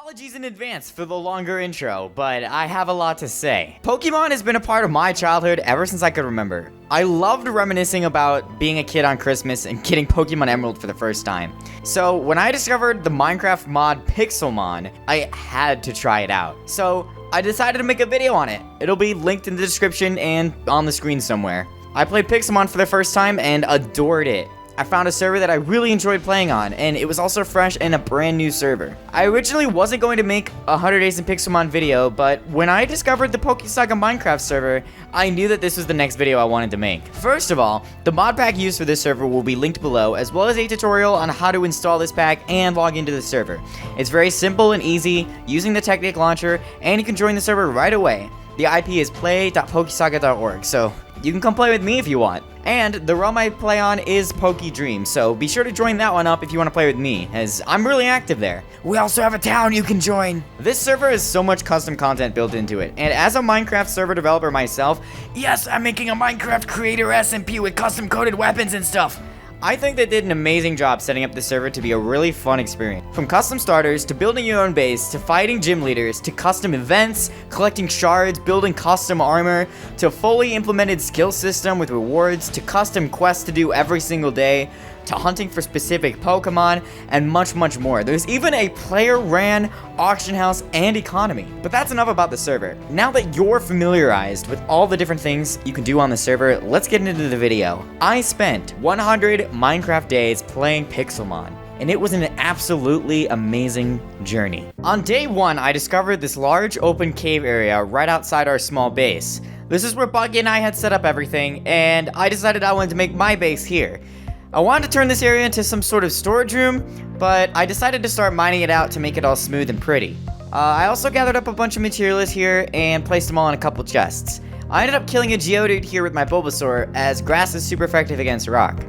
Apologies in advance for the longer intro, but I have a lot to say. Pokemon has been a part of my childhood ever since I could remember. I loved reminiscing about being a kid on Christmas and getting Pokemon Emerald for the first time. So when I discovered the Minecraft mod Pixelmon, I had to try it out. So I decided to make a video on it. It'll be linked in the description and on the screen somewhere. I played Pixelmon for the first time and adored it. I found a server that I really enjoyed playing on, and it was also fresh and a brand new server. I originally wasn't going to make a 100 Days in Pixelmon video, but when I discovered the PokeSaga Minecraft server, I knew that this was the next video I wanted to make. First of all, the mod pack used for this server will be linked below, as well as a tutorial on how to install this pack and log into the server. It's very simple and easy, using the Technic launcher, and you can join the server right away. The IP is play.pokesaga.org, so you can come play with me if you want. And the realm I play on is PokeDream, so be sure to join that one up if you want to play with me, as I'm really active there. We also have a town you can join. This server has so much custom content built into it, and as a Minecraft server developer myself, yes, I'm making a Minecraft creator SMP with custom coded weapons and stuff. I think they did an amazing job setting up the server to be a really fun experience. From custom starters, to building your own base, to fighting gym leaders, to custom events, collecting shards, building custom armor, to fully implemented skill system with rewards, to custom quests to do every single day, to hunting for specific Pokemon, and much, much more. There's even a player-ran auction house and economy. But that's enough about the server. Now that you're familiarized with all the different things you can do on the server, let's get into the video. I spent 100 Minecraft days playing Pixelmon, and it was an absolutely amazing journey. On day 1, I discovered this large open cave area right outside our small base. This is where Bucky and I had set up everything, and I decided I wanted to make my base here. I wanted to turn this area into some sort of storage room, but I decided to start mining it out to make it all smooth and pretty. I also gathered up a bunch of materials here and placed them all in a couple chests. I ended up killing a Geodude here with my Bulbasaur, as grass is super effective against rock.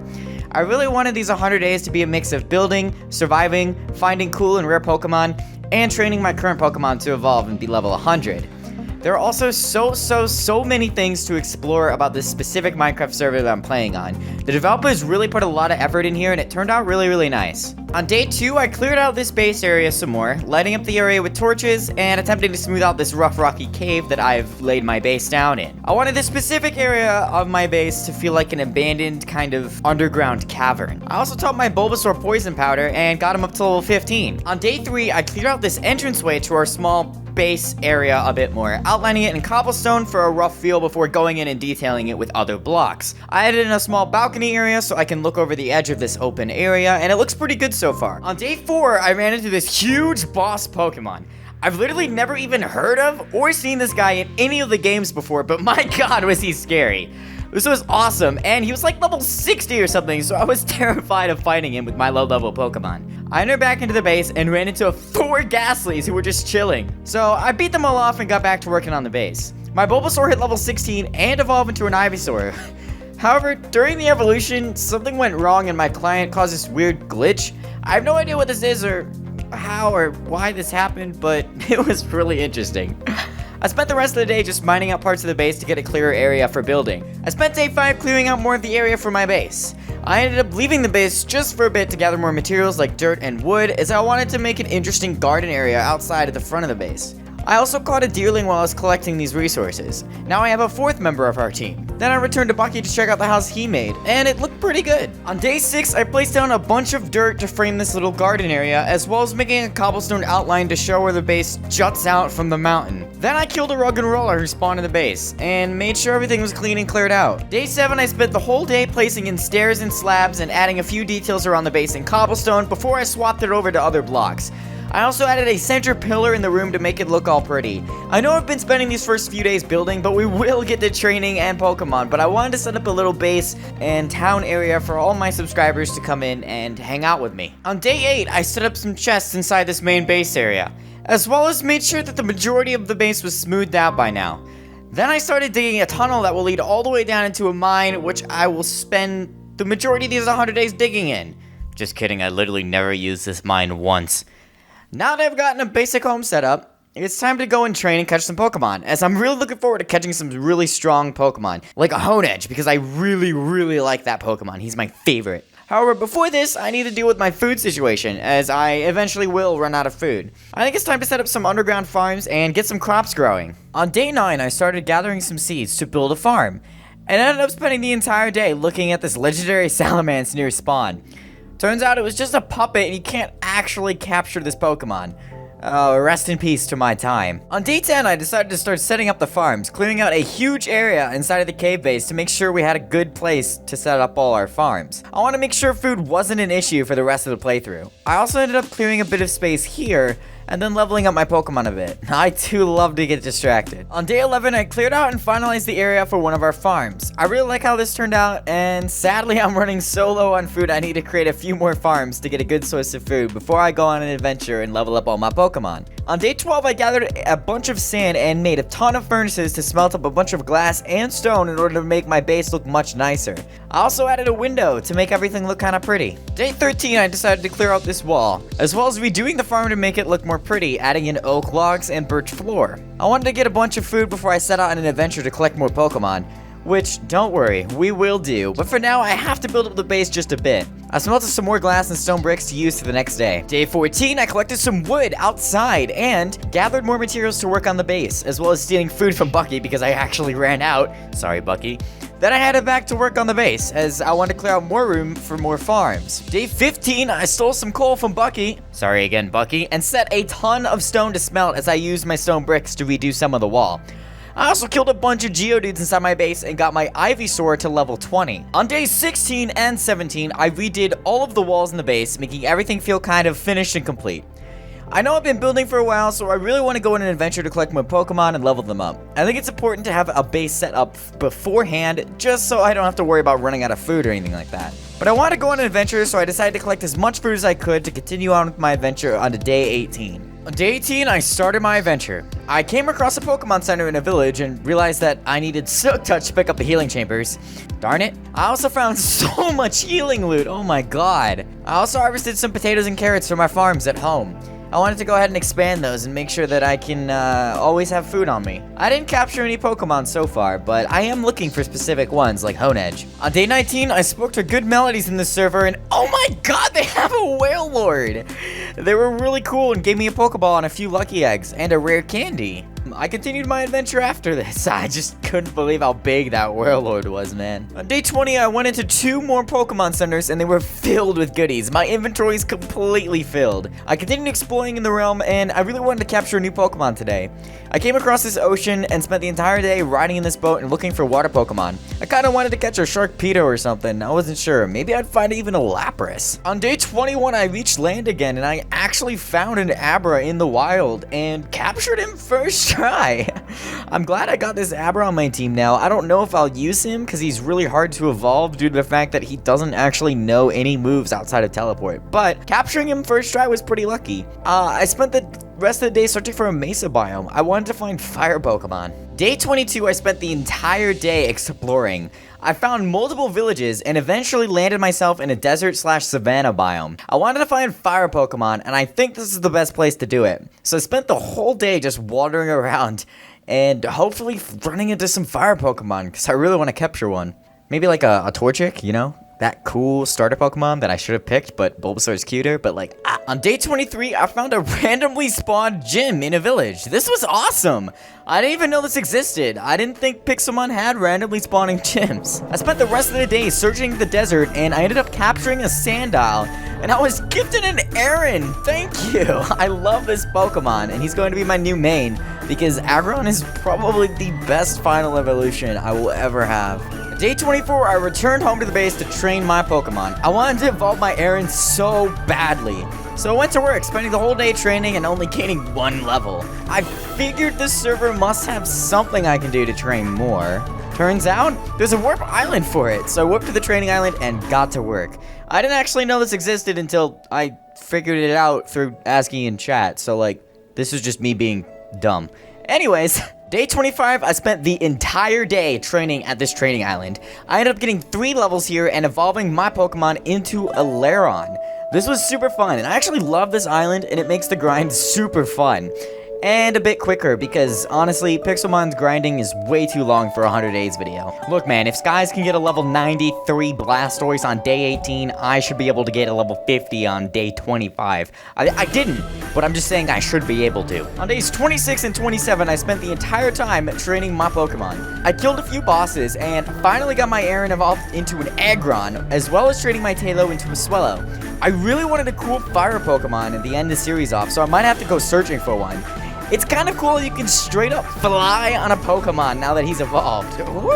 I really wanted these 100 days to be a mix of building, surviving, finding cool and rare Pokemon, and training my current Pokemon to evolve and be level 100. There are also so many things to explore about this specific Minecraft server that I'm playing on. The developers really put a lot of effort in here, and it turned out really nice. On day 2, I cleared out this base area some more, lighting up the area with torches and attempting to smooth out this rough rocky cave that I've laid my base down in. I wanted this specific area of my base to feel like an abandoned kind of underground cavern. I also taught my Bulbasaur poison powder and got him up to level 15. On day 3, I cleared out this entranceway to our small base area a bit more, outlining it in cobblestone for a rough feel before going in and detailing it with other blocks. I added in a small balcony area so I can look over the edge of this open area, and it looks pretty good so far. On day 4, I ran into this huge boss Pokemon. I've literally never even heard of or seen this guy in any of the games before, but my god was he scary. This was awesome, and he was like level 60 or something, so I was terrified of fighting him with my low-level Pokemon. I entered back into the base and ran into 4 Ghastlies who were just chilling. So I beat them all off and got back to working on the base. My Bulbasaur hit level 16 and evolved into an Ivysaur. However, during the evolution, something went wrong and my client caused this weird glitch. I have no idea what this is or how or why this happened, but it was really interesting. I spent the rest of the day just mining out parts of the base to get a clearer area for building. I spent day 5 clearing out more of the area for my base. I ended up leaving the base just for a bit to gather more materials like dirt and wood, as I wanted to make an interesting garden area outside at the front of the base. I also caught a deerling while I was collecting these resources. Now I have a 4th member of our team. Then I returned to Bucky to check out the house he made, and it looked pretty good. On day 6, I placed down a bunch of dirt to frame this little garden area, as well as making a cobblestone outline to show where the base juts out from the mountain. Then I killed a rug and roller who spawned in the base, and made sure everything was clean and cleared out. Day 7, I spent the whole day placing in stairs and slabs and adding a few details around the base in cobblestone before I swapped it over to other blocks. I also added a center pillar in the room to make it look all pretty. I know I've been spending these first few days building, but we will get to training and Pokemon, but I wanted to set up a little base and town area for all my subscribers to come in and hang out with me. On day 8, I set up some chests inside this main base area, as well as made sure that the majority of the base was smoothed out by now. Then I started digging a tunnel that will lead all the way down into a mine, which I will spend the majority of these 100 days digging in. Just kidding, I literally never used this mine once. Now that I've gotten a basic home set up, it's time to go and train and catch some Pokemon, as I'm really looking forward to catching some really strong Pokemon, like a Honedge, because I really like that Pokemon. He's my favorite. However, before this, I need to deal with my food situation, as I eventually will run out of food. I think it's time to set up some underground farms and get some crops growing. On day 9, I started gathering some seeds to build a farm, and ended up spending the entire day looking at this legendary salamence near spawn. Turns out it was just a puppet and you can't actually capture this Pokemon. Rest in peace to my time. On day 10, I decided to start setting up the farms, clearing out a huge area inside of the cave base to make sure we had a good place to set up all our farms. I want to make sure food wasn't an issue for the rest of the playthrough. I also ended up clearing a bit of space here, and then leveling up my Pokemon a bit. I too love to get distracted. On day 11, I cleared out and finalized the area for one of our farms. I really like how this turned out, and sadly I'm running so low on food I need to create a few more farms to get a good source of food before I go on an adventure and level up all my Pokemon. On day 12, I gathered a bunch of sand and made a ton of furnaces to smelt up a bunch of glass and stone in order to make my base look much nicer. I also added a window to make everything look kind of pretty. Day 13, I decided to clear out this wall, as well as redoing the farm to make it look more pretty, adding in oak logs and birch floor. I wanted to get a bunch of food before I set out on an adventure to collect more Pokemon, which, don't worry, we will do, but for now I have to build up the base just a bit. I smelted some more glass and stone bricks to use for the next day. Day 14, I collected some wood outside and gathered more materials to work on the base, as well as stealing food from Bucky because I actually ran out. Sorry, Bucky. Then I headed back to work on the base, as I wanted to clear out more room for more farms. Day 15, I stole some coal from Bucky, sorry again Bucky, and set a ton of stone to smelt as I used my stone bricks to redo some of the wall. I also killed a bunch of Geodudes inside my base and got my Ivysaur to level 20. On days 16 and 17, I redid all of the walls in the base, making everything feel kind of finished and complete. I know I've been building for a while, so I really want to go on an adventure to collect more Pokemon and level them up. I think it's important to have a base set up beforehand, just so I don't have to worry about running out of food or anything like that. But I want to go on an adventure, so I decided to collect as much food as I could to continue on with my adventure on to day 18. On day 18, I started my adventure. I came across a Pokemon Center in a village and realized that I needed Silk Touch to pick up the healing chambers. Darn it. I also found so much healing loot, oh my god. I also harvested some potatoes and carrots from our farms at home. I wanted to go ahead and expand those and make sure that I can always have food on me. I didn't capture any Pokemon so far, but I am looking for specific ones like Honedge. On day 19, I spoke to good melodies in the server and oh my god, they have a Whale Lord! They were really cool and gave me a Pokeball and a few lucky eggs and a rare candy. I continued my adventure after this. I just couldn't believe how big that Warlord was, man. On day 20, I went into 2 more Pokemon centers and they were filled with goodies. My inventory is completely filled. I continued exploring in the realm and I really wanted to capture a new Pokemon today. I came across this ocean and spent the entire day riding in this boat and looking for water Pokemon. I kind of wanted to catch a Sharkpedo or something. I wasn't sure. Maybe I'd find even a Lapras. On day 21, I reached land again and I actually found an Abra in the wild and captured him first try. I'm glad I got this Abra on my team now. I don't know if I'll use him because he's really hard to evolve due to the fact that he doesn't actually know any moves outside of teleport. But capturing him first try was pretty lucky. I spent the rest of the day searching for a mesa biome. I wanted to find fire Pokemon. Day 22, I spent the entire day exploring. I found multiple villages and eventually landed myself in a desert/savanna biome. I wanted to find fire Pokemon and I think this is the best place to do it. So I spent the whole day just wandering around and hopefully running into some fire Pokemon because I really want to capture one. Maybe like a Torchic, you know? That cool starter Pokemon that I should have picked, but Bulbasaur is cuter, but like, On day 23, I found a randomly spawned gym in a village. This was awesome. I didn't even know this existed. I didn't think Pixelmon had randomly spawning gyms. I spent the rest of the day searching the desert, and I ended up capturing a Sandile, and I was gifted an Aaron. Thank you. I love this Pokemon, and he's going to be my new main, because Aggron is probably the best final evolution I will ever have. Day 24, I returned home to the base to train my Pokemon. I wanted to evolve my Aaron so badly. So I went to work, spending the whole day training and only gaining 1 level. I figured this server must have something I can do to train more. Turns out, there's a warp island for it. So I whooped to the training island and got to work. I didn't actually know this existed until I figured it out through asking in chat. So like, this is just me being dumb. Anyways, day 25, I spent the entire day training at this training island. I ended up getting 3 levels here and evolving my Pokemon into a Lairon. This was super fun, and I actually love this island, and it makes the grind super fun. and a bit quicker because honestly, Pixelmon's grinding is way too long for a 100 days video. Look man, if Skies can get a level 93 Blastoise on day 18, I should be able to get a level 50 on day 25. I didn't, but I'm just saying I should be able to. On days 26 and 27, I spent the entire time training my Pokemon. I killed a few bosses and finally got my Aaron evolved into an Aggron, as well as trading my Tailo into a Swellow. I really wanted a cool fire Pokemon at the end of the series off, so I might have to go searching for one. It's kind of cool you can straight up fly on a Pokemon now that he's evolved. Woo!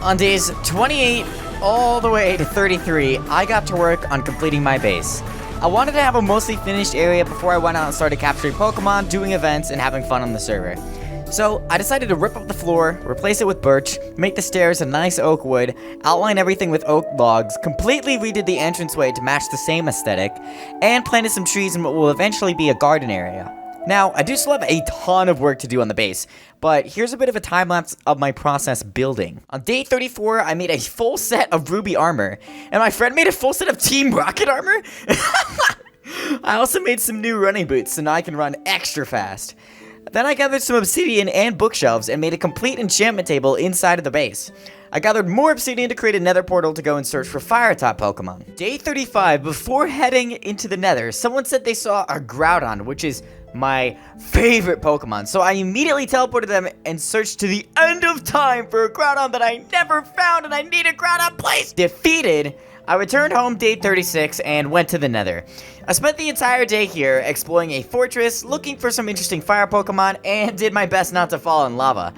On days 28 all the way to 33, I got to work on completing my base. I wanted to have a mostly finished area before I went out and started capturing Pokemon, doing events, and having fun on the server. So I decided to rip up the floor, replace it with birch, make the stairs a nice oak wood, outline everything with oak logs, completely redid the entranceway to match the same aesthetic, and planted some trees in what will eventually be a garden area. Now, I do still have a ton of work to do on the base, but here's a bit of a time-lapse of my process building. On day 34, I made a full set of ruby armor, and my friend made a full set of Team Rocket armor? I also made some new running boots, so now I can run extra fast. Then I gathered some obsidian and bookshelves and made a complete enchantment table inside of the base. I gathered more obsidian to create a nether portal to go and search for fire-type Pokemon. Day 35, before heading into the nether, someone said they saw a Groudon, which is my favorite Pokemon. So I immediately teleported them and searched to the end of time for a Groudon that I never found, and I need a Groudon, please! Defeated, I returned home day 36 and went to the nether. I spent the entire day here exploring a fortress, looking for some interesting fire Pokemon, and did my best not to fall in lava.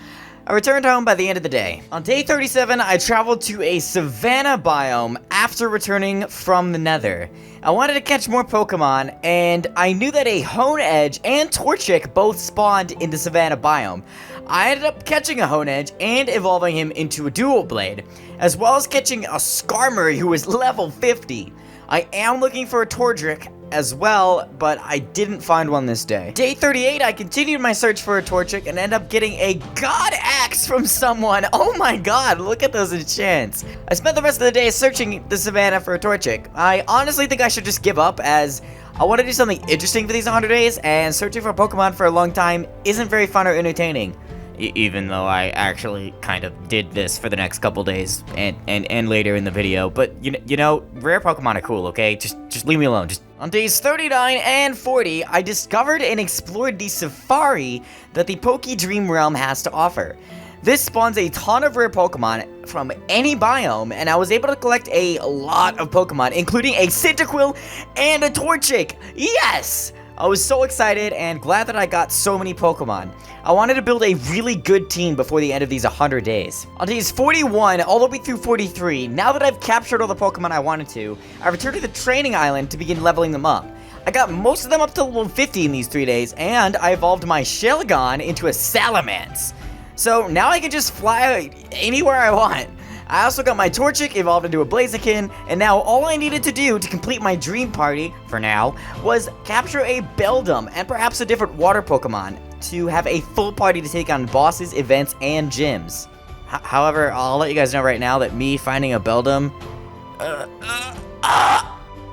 I returned home by the end of the day. On day 37, I traveled to a savanna biome after returning from the nether. I wanted to catch more Pokemon, and I knew that a Honedge and Torchic both spawned in the savanna biome. I ended up catching a Honedge and evolving him into a Dual Blade, as well as catching a Skarmory who was level 50. I am looking for a Torchic as well, but I didn't find one this day. Day 38, I continued my search for a Torchic and ended up getting a God Axe from someone. Oh my god, look at those enchants. I spent the rest of the day searching the savannah for a Torchic. I honestly think I should just give up, as I want to do something interesting for these 100 days, and searching for a Pokemon for a long time isn't very fun or entertaining. Even though I actually kind of did this for the next couple days and later in the video. But, you know, rare Pokemon are cool, okay? Just leave me alone. On days 39 and 40, I discovered and explored the safari that the Poke Dream Realm has to offer. This spawns a ton of rare Pokemon from any biome, and I was able to collect a lot of Pokemon, including a Cyndaquil and a Torchic. Yes! I was so excited and glad that I got so many Pokemon. I wanted to build a really good team before the end of these 100 days. On days 41 all the way through 43, now that I've captured all the Pokemon I wanted to, I returned to the training island to begin leveling them up. I got most of them up to level 50 in these 3 days, and I evolved my Shelgon into a Salamence. So now I can just fly anywhere I want. I also got my Torchic evolved into a Blaziken, and now all I needed to do to complete my dream party, for now, was capture a Beldum and perhaps a different water Pokemon to have a full party to take on bosses, events, and gyms. However, I'll let you guys know right now that me finding a Beldum...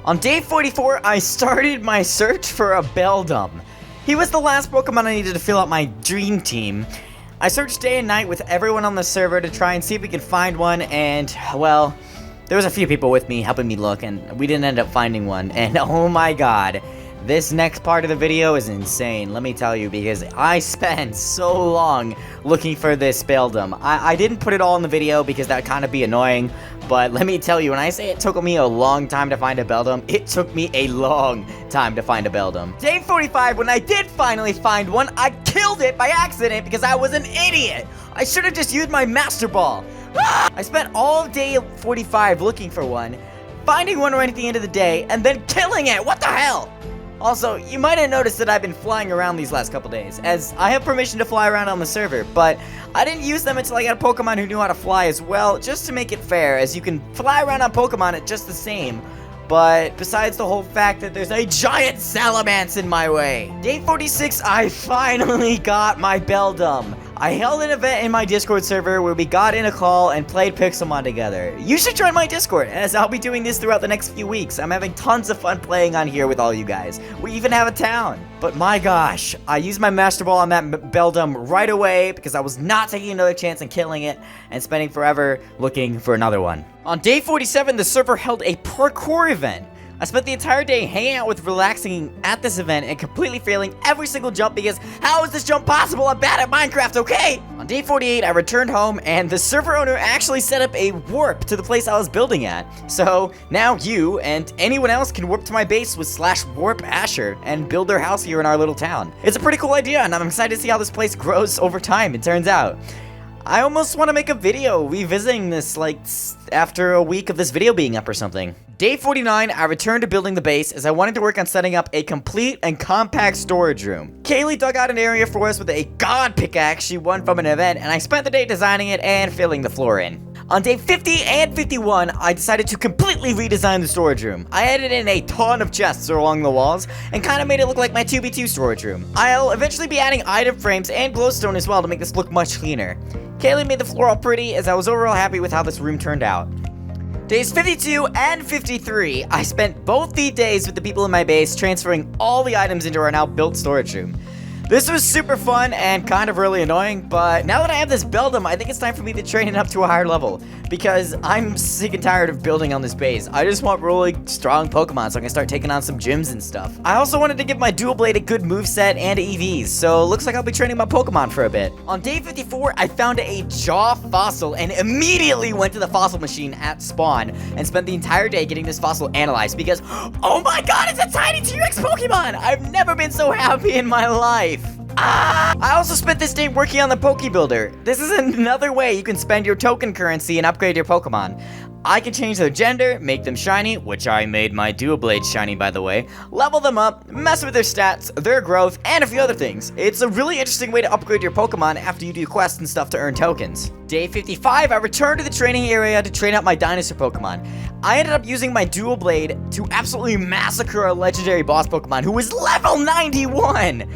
On day 44, I started my search for a Beldum. He was the last Pokemon I needed to fill out my dream team. I searched day and night with everyone on the server to try and see if we could find one, and, well, there was a few people with me helping me look, and we didn't end up finding one, and oh my god, this next part of the video is insane, let me tell you, because I spent so long looking for this Beldum. I didn't put it all in the video because that would kind of be annoying, but let me tell you, when I say it took me a long time to find a Beldum, it took me a long time to find a Beldum. Day 45, when I did finally find one, I killed it by accident because I was an idiot. I should have just used my Master Ball. I spent all of day 45 looking for one, finding one right at the end of the day, and then killing it. What the hell? Also, you might have noticed that I've been flying around these last couple days, as I have permission to fly around on the server, but I didn't use them until I got a Pokemon who knew how to fly as well, just to make it fair, as you can fly around on Pokemon at just the same. But besides the whole fact that there's a giant Salamence in my way. Day 46, I finally got my Beldum. I held an event in my Discord server where we got in a call and played Pixelmon together. You should join my Discord, as I'll be doing this throughout the next few weeks. I'm having tons of fun playing on here with all you guys. We even have a town. But my gosh, I used my Master Ball on that Beldum right away because I was not taking another chance and killing it and spending forever looking for another one. On day 47, the server held a parkour event. I spent the entire day hanging out with relaxing at this event and completely failing every single jump because how is this jump possible? I'm bad at Minecraft, okay? On day 48, I returned home and the server owner actually set up a warp to the place I was building at. So now you and anyone else can warp to my base with /warp Asher and build their house here in our little town. It's a pretty cool idea and I'm excited to see how this place grows over time, it turns out. I almost want to make a video revisiting this, like, after a week of this video being up or something. Day 49, I returned to building the base as I wanted to work on setting up a complete and compact storage room. Kaylee dug out an area for us with a god pickaxe she won from an event, and I spent the day designing it and filling the floor in. On day 50 and 51, I decided to completely redesign the storage room. I added in a ton of chests along the walls and kind of made it look like my 2v2 storage room. I'll eventually be adding item frames and glowstone as well to make this look much cleaner. Kaylee made the floor all pretty as I was overall happy with how this room turned out. Days 52 and 53, I spent both the days with the people in my base transferring all the items into our now built storage room. This was super fun and kind of really annoying, but now that I have this Beldum, I think it's time for me to train it up to a higher level, because I'm sick and tired of building on this base. I just want really strong Pokemon so I can start taking on some gyms and stuff. I also wanted to give my Dual Blade a good moveset and EVs, so looks like I'll be training my Pokemon for a bit. On day 54, I found a jaw fossil and immediately went to the fossil machine at spawn and spent the entire day getting this fossil analyzed because, oh my god, it's a tiny T-Rex Pokemon! I've never been so happy in my life. I also spent this day working on the Poke Builder. This is another way you can spend your token currency and upgrade your Pokemon. I can change their gender, make them shiny, which I made my Dual Blade shiny by the way, level them up, mess with their stats, their growth, and a few other things. It's a really interesting way to upgrade your Pokemon after you do quests and stuff to earn tokens. Day 55, I returned to the training area to train out my dinosaur Pokemon. I ended up using my Dual Blade to absolutely massacre a legendary boss Pokemon who was level 91!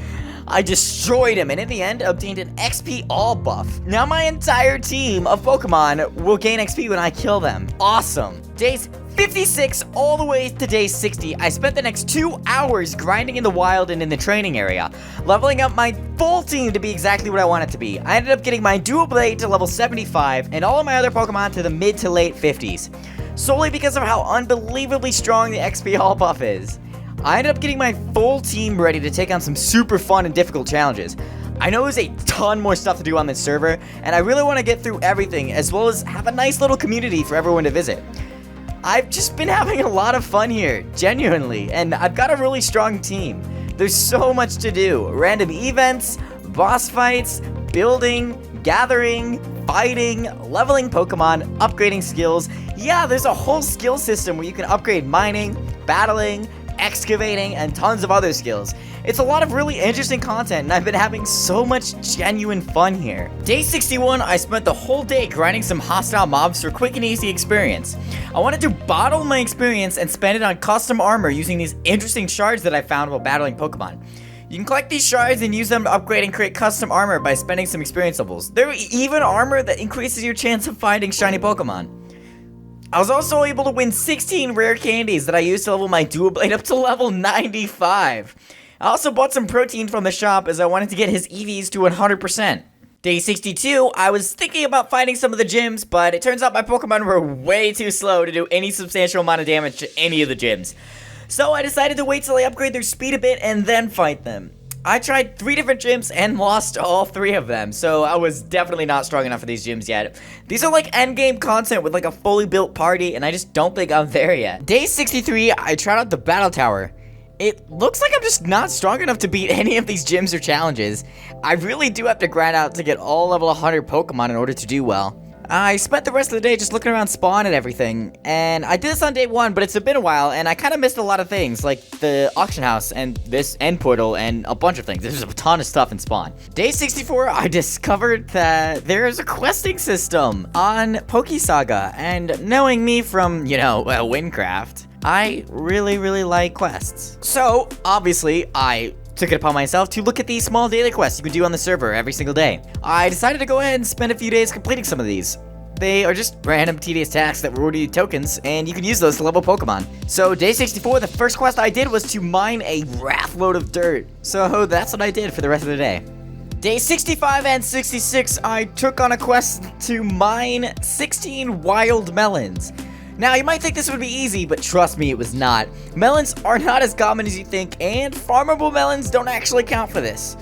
I destroyed him and in the end obtained an XP all buff. Now my entire team of Pokemon will gain XP when I kill them. Awesome. Days 56 all the way to day 60, I spent the next 2 hours grinding in the wild and in the training area, leveling up my full team to be exactly what I want it to be. I ended up getting my Dual Blade to level 75 and all of my other Pokemon to the mid to late 50s, solely because of how unbelievably strong the XP all buff is. I ended up getting my full team ready to take on some super fun and difficult challenges. I know there's a ton more stuff to do on this server, and I really want to get through everything, as well as have a nice little community for everyone to visit. I've just been having a lot of fun here, genuinely, and I've got a really strong team. There's so much to do. Random events, boss fights, building, gathering, fighting, leveling Pokemon, upgrading skills. Yeah, there's a whole skill system where you can upgrade mining, battling, excavating, and tons of other skills. It's a lot of really interesting content, and I've been having so much genuine fun here. Day 61, I spent the whole day grinding some hostile mobs for quick and easy experience. I wanted to bottle my experience and spend it on custom armor using these interesting shards that I found while battling Pokemon. You can collect these shards and use them to upgrade and create custom armor by spending some experience levels. There are even armor that increases your chance of finding shiny Pokemon. I was also able to win 16 rare candies that I used to level my Dual Blade up to level 95. I also bought some protein from the shop as I wanted to get his EVs to 100%. Day 62, I was thinking about fighting some of the gyms, but it turns out my Pokemon were way too slow to do any substantial amount of damage to any of the gyms. So I decided to wait till I upgrade their speed a bit and then fight them. I tried 3 different gyms and lost all 3 of them, so I was definitely not strong enough for these gyms yet. These are like endgame content with like a fully built party, and I just don't think I'm there yet. Day 63, I tried out the Battle Tower. It looks like I'm just not strong enough to beat any of these gyms or challenges. I really do have to grind out to get all level 100 Pokemon in order to do well. I spent the rest of the day just looking around Spawn and everything, and I did this on day 1, but it's been a while, and I kind of missed a lot of things, like the auction house, and this end portal, and a bunch of things. There's a ton of stuff in Spawn. Day 64, I discovered that there's a questing system on PokeSaga, and knowing me from, you know, Minecraft, I really like quests. So, obviously, I took it upon myself to look at these small daily quests you could do on the server every single day. I decided to go ahead and spend a few days completing some of these. They are just random tedious tasks that reward you tokens, and you can use those to level Pokemon. So day 64, the first quest I did was to mine a wrath load of dirt. So that's what I did for the rest of the day. Day 65 and 66, I took on a quest to mine 16 wild melons. Now, you might think this would be easy, but trust me, it was not. Melons are not as common as you think, and farmable melons don't actually count for this.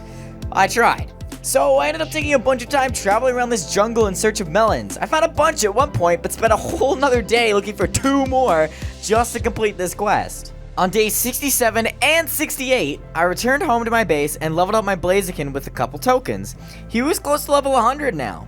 I tried. So I ended up taking a bunch of time traveling around this jungle in search of melons. I found a bunch at one point, but spent a whole nother day looking for 2 more just to complete this quest. On day 67 and 68, I returned home to my base and leveled up my Blaziken with a couple tokens. He was close to level 100 now.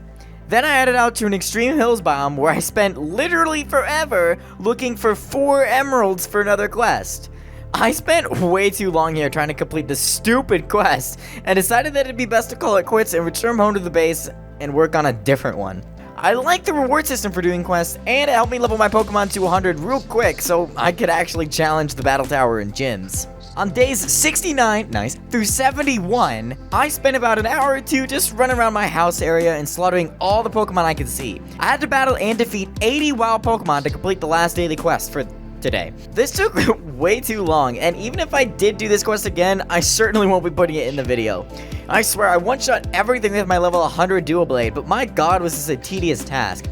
Then I headed out to an extreme hills biome where I spent literally forever looking for 4 emeralds for another quest. I spent way too long here trying to complete this stupid quest and decided that it'd be best to call it quits and return home to the base and work on a different one. I like the reward system for doing quests, and it helped me level my Pokemon to 100 real quick so I could actually challenge the battle tower in gyms. On days 69, through 71, I spent about an hour or two just running around my house area and slaughtering all the Pokemon I could see. I had to battle and defeat 80 wild Pokemon to complete the last daily quest for today. This took way too long, and even if I did do this quest again, I certainly won't be putting it in the video. I swear, I one-shot everything with my level 100 Dual Blade, but my god was this a tedious task.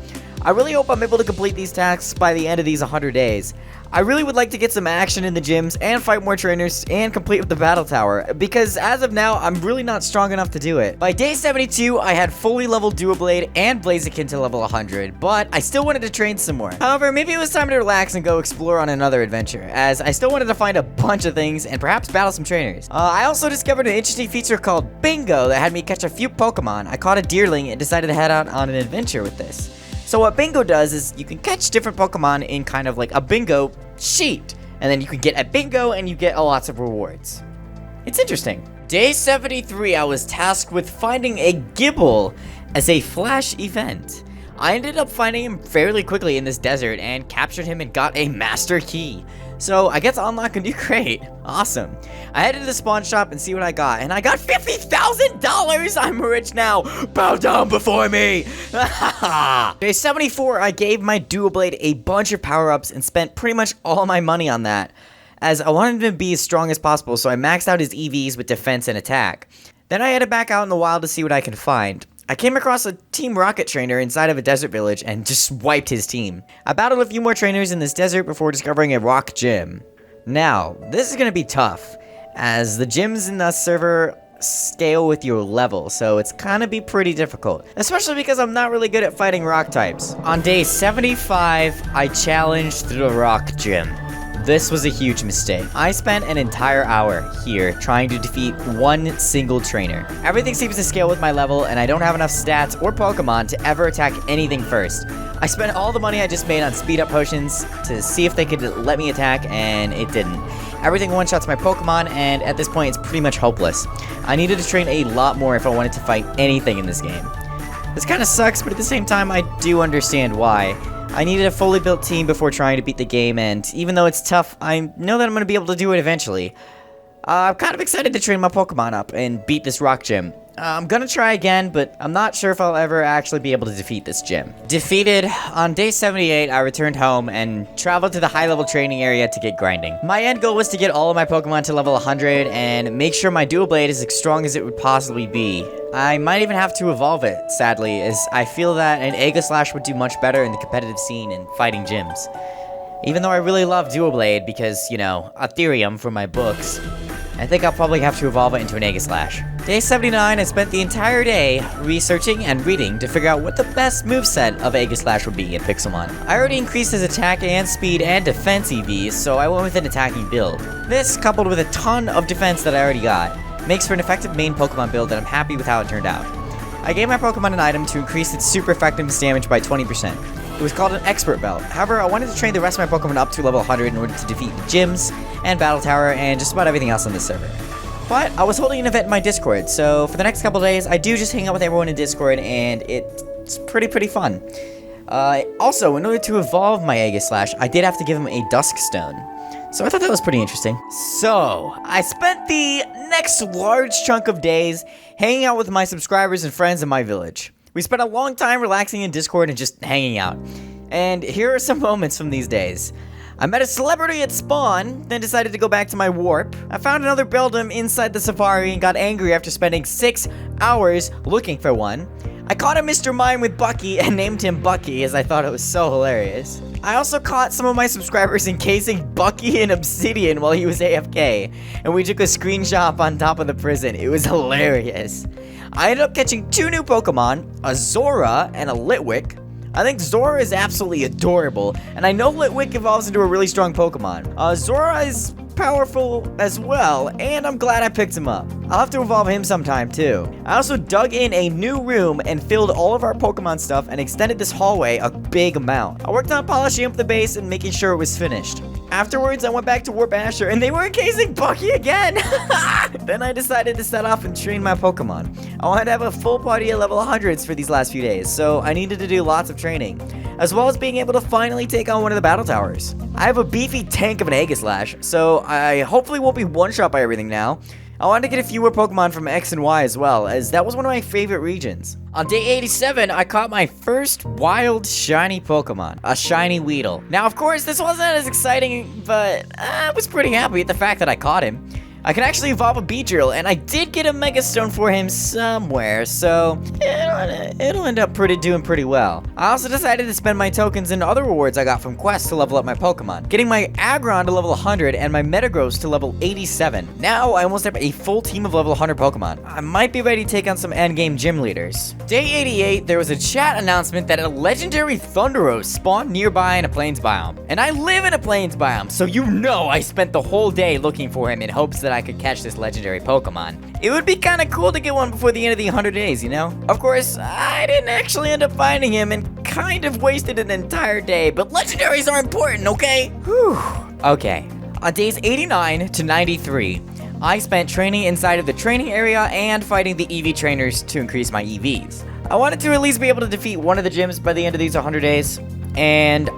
I really hope I'm able to complete these tasks by the end of these 100 days. I really would like to get some action in the gyms and fight more trainers and complete with the battle tower, because as of now, I'm really not strong enough to do it. By day 72, I had fully leveled Dual Blade and Blaziken to level 100, but I still wanted to train some more. However, maybe it was time to relax and go explore on another adventure, as I still wanted to find a bunch of things and perhaps battle some trainers. I also discovered an interesting feature called Bingo that had me catch a few Pokemon. I caught a Deerling and decided to head out on an adventure with this. So what Bingo does is you can catch different Pokemon in kind of like a bingo sheet, and then you can get a bingo and you get lots of rewards. It's interesting. Day 73, I was tasked with finding a Gibble as a flash event. I ended up finding him fairly quickly in this desert and captured him and got a master key. So I get to unlock a new crate. Awesome. I headed to the spawn shop and see what I got, and I got $50,000! I'm rich now. Bow down before me. Day 74, I gave my Dual Blade a bunch of power-ups and spent pretty much all my money on that, as I wanted him to be as strong as possible, so I maxed out his EVs with defense and attack. Then I headed back out in the wild to see what I could find. I came across a Team Rocket trainer inside of a desert village and just wiped his team. I battled a few more trainers in this desert before discovering a rock gym. Now, this is going to be tough, as the gyms in the server scale with your level, so it's kind of be pretty difficult, especially because I'm not really good at fighting rock types. On day 75, I challenged the rock gym. This was a huge mistake. I spent an entire hour here trying to defeat one single trainer. Everything seems to scale with my level, and I don't have enough stats or Pokemon to ever attack anything first. I spent all the money I just made on speed up potions to see if they could let me attack, and it didn't. Everything one-shots my Pokemon, and at this point it's pretty much hopeless. I needed to train a lot more if I wanted to fight anything in this game. This kind of sucks, but at the same time I do understand why. I needed a fully built team before trying to beat the game, and even though it's tough, I know that I'm going to be able to do it eventually. I'm kind of excited to train my Pokemon up and beat this rock gym. I'm gonna try again, but I'm not sure if I'll ever actually be able to defeat this gym. Defeated, on day 78, I returned home and traveled to the high-level training area to get grinding. My end goal was to get all of my Pokemon to level 100 and make sure my Dual Blade is as strong as it would possibly be. I might even have to evolve it, sadly, as I feel that an Aegislash would do much better in the competitive scene and fighting gyms. Even though I really love Dual Blade because, you know, Ethereum from my books, I think I'll probably have to evolve it into an Aegislash. Day 79, I spent the entire day researching and reading to figure out what the best moveset of Aegislash would be in Pixelmon. I already increased his attack and speed and defense EVs, so I went with an attacking build. This, coupled with a ton of defense that I already got, makes for an effective main Pokemon build that I'm happy with how it turned out. I gave my Pokemon an item to increase its super effectiveness damage by 20%. It was called an Expert Belt. However, I wanted to train the rest of my Pokemon up to level 100 in order to defeat gyms and Battle Tower and just about everything else on this server. But I was holding an event in my Discord, so for the next couple days, I do just hang out with everyone in Discord, and it's pretty fun. Also, in order to evolve my Aegislash, I did have to give him a Dusk Stone. So I thought that was pretty interesting. So, I spent the next large chunk of days hanging out with my subscribers and friends in my village. We spent a long time relaxing in Discord and just hanging out. And here are some moments from these days. I met a celebrity at spawn, then decided to go back to my warp. I found another Beldum inside the safari and got angry after spending 6 hours looking for one. I caught a Mr. Mime with Bucky and named him Bucky as I thought it was so hilarious. I also caught some of my subscribers encasing Bucky in obsidian while he was AFK, and we took a screenshot on top of the prison. It was hilarious. I ended up catching 2 new Pokemon, a Zora and a Litwick. I think Zora is absolutely adorable, and I know Litwick evolves into a really strong Pokemon. Zora is powerful as well, and I'm glad I picked him up. I'll have to evolve him sometime too. I also dug in a new room and filled all of our Pokemon stuff and extended this hallway a big amount. I worked on polishing up the base and making sure it was finished. Afterwards, I went back to Warp Asher, and they were encasing Bucky again! Then I decided to set off and train my Pokemon. I wanted to have a full party at level 100s for these last few days, so I needed to do lots of training, as well as being able to finally take on one of the battle towers. I have a beefy tank of an Aegislash, so I hopefully won't be one-shot by everything now. I wanted to get a few more Pokemon from X and Y as well, as that was one of my favorite regions. On day 87, I caught my first wild shiny Pokemon, a shiny Weedle. Now, of course, this wasn't as exciting, but I was pretty happy at the fact that I caught him. I can actually evolve a Beedrill, and I did get a Mega Stone for him somewhere, so it'll end up doing pretty well. I also decided to spend my tokens and other rewards I got from quests to level up my Pokemon, getting my Aggron to level 100 and my Metagross to level 87. Now I almost have a full team of level 100 Pokemon. I might be ready to take on some endgame gym leaders. Day 88, there was a chat announcement that a legendary Thunderos spawned nearby in a plains biome. And I live in a plains biome, so you know I spent the whole day looking for him in hopes that I could catch this legendary Pokemon. It would be kind of cool to get one before the end of the 100 days, you know? Of course, I didn't actually end up finding him and kind of wasted an entire day, but legendaries are important, okay? Whew. Okay. On days 89 to 93, I spent training inside of the training area and fighting the EV trainers to increase my EVs. I wanted to at least be able to defeat one of the gyms by the end of these 100 days, and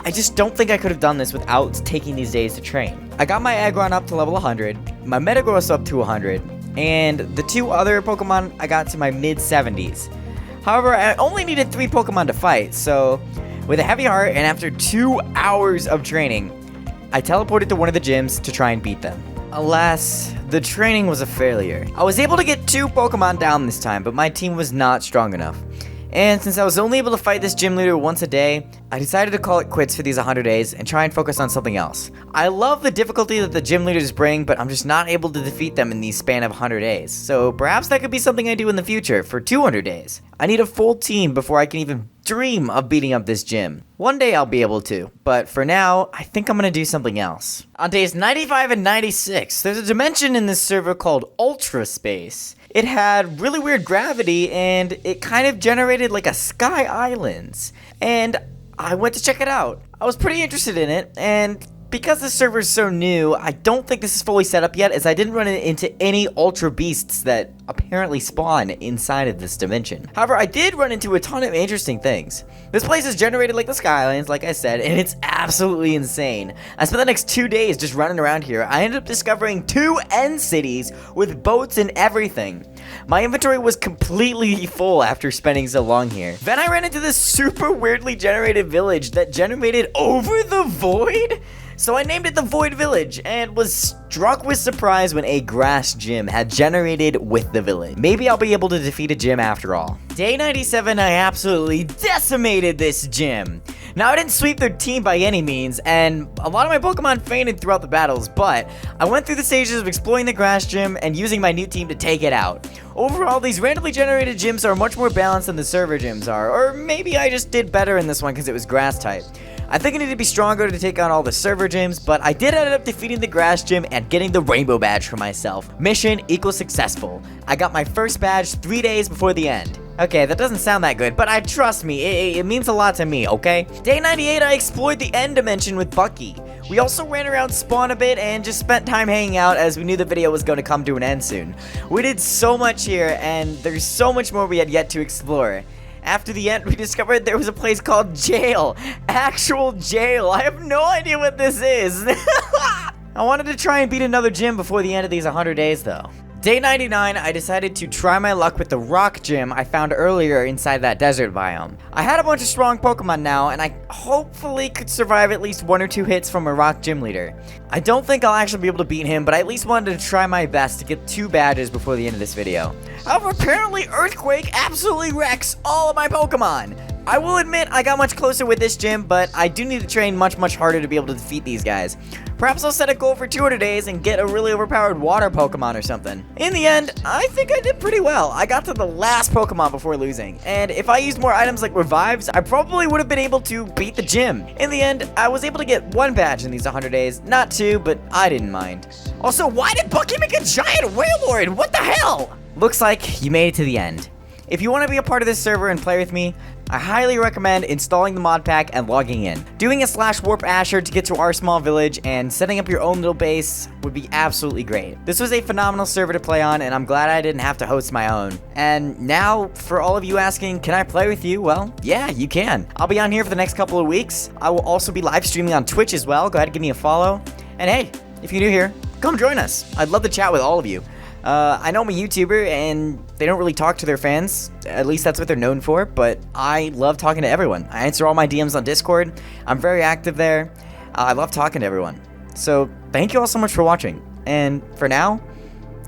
I just don't think I could have done this without taking these days to train. I got my Aggron up to level 100, my Metagross up to 100, and the 2 other Pokemon I got to my mid-70s. However, I only needed 3 Pokemon to fight, so with a heavy heart and after 2 hours of training, I teleported to one of the gyms to try and beat them. Alas, the training was a failure. I was able to get 2 Pokemon down this time, but my team was not strong enough. And since I was only able to fight this gym leader once a day, I decided to call it quits for these 100 days and try and focus on something else. I love the difficulty that the gym leaders bring, but I'm just not able to defeat them in the span of 100 days. So perhaps that could be something I do in the future for 200 days. I need a full team before I can even dream of beating up this gym. One day I'll be able to, but for now, I think I'm gonna do something else. On days 95 and 96, there's a dimension in this server called Ultra Space. It had really weird gravity, and it kind of generated like a sky islands. And I went to check it out. I was pretty interested in it, and because this server is so new, I don't think this is fully set up yet, as I didn't run into any Ultra Beasts that apparently spawn inside of this dimension. However, I did run into a ton of interesting things. This place is generated like the Skylands, like I said, and it's absolutely insane. I spent the next 2 days just running around here. I ended up discovering 2 end cities with boats and everything. My inventory was completely full after spending so long here. Then I ran into this super weirdly generated village that generated over the void? So I named it the Void Village and was struck with surprise when a grass gym had generated with the village. Maybe I'll be able to defeat a gym after all. Day 97, I absolutely decimated this gym. Now, I didn't sweep their team by any means, and a lot of my Pokemon fainted throughout the battles, but I went through the stages of exploring the grass gym and using my new team to take it out. Overall, these randomly generated gyms are much more balanced than the server gyms are, or maybe I just did better in this one because it was grass type. I think I need to be stronger to take on all the server gyms, but I did end up defeating the grass gym and getting the rainbow badge for myself. Mission equals successful. I got my first badge 3 days before the end. Okay, that doesn't sound that good, but trust me, it means a lot to me, okay? Day 98, I explored the end dimension with Bucky. We also ran around spawn a bit and just spent time hanging out as we knew the video was going to come to an end soon. We did so much here, and there's so much more we had yet to explore. After the end, we discovered there was a place called jail. Actual jail. I have no idea what this is. I wanted to try and beat another gym before the end of these 100 days though. Day 99, I decided to try my luck with the rock gym I found earlier inside that desert biome. I had a bunch of strong Pokemon now, and I hopefully could survive at least 1 or 2 hits from a rock gym leader. I don't think I'll actually be able to beat him, but I at least wanted to try my best to get 2 badges before the end of this video. However, apparently Earthquake absolutely wrecks all of my Pokemon. I will admit I got much closer with this gym, but I do need to train much harder to be able to defeat these guys. Perhaps I'll set a goal for 200 days and get a really overpowered water Pokemon or something. In the end, I think I did pretty well. I got to the last Pokemon before losing, and if I used more items like revives, I probably would have been able to beat the gym. In the end, I was able to get 1 badge in these 100 days, not 2, but I didn't mind. Also, why did Bucky make a giant Wailord? What the hell? Looks like you made it to the end. If you want to be a part of this server and play with me, I highly recommend installing the mod pack and logging in. Doing a /warp Asher to get to our small village and setting up your own little base would be absolutely great. This was a phenomenal server to play on, and I'm glad I didn't have to host my own. And now, for all of you asking, can I play with you? Well, yeah, you can. I'll be on here for the next couple of weeks. I will also be live streaming on Twitch as well. Go ahead and give me a follow. And hey, if you're new here, come join us. I'd love to chat with all of you. I know I'm a YouTuber, and they don't really talk to their fans. At least that's what they're known for, but I love talking to everyone. I answer all my DMs on Discord. I'm very active there. I love talking to everyone. So, thank you all so much for watching. And for now,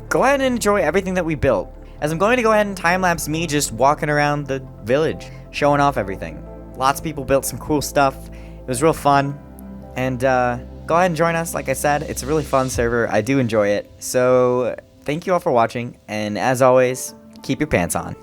go ahead and enjoy everything that we built. As I'm going to go ahead and time-lapse me just walking around the village, showing off everything. Lots of people built some cool stuff. It was real fun. And, go ahead and join us. Like I said, it's a really fun server. I do enjoy it. So, thank you all for watching, and as always, keep your pants on.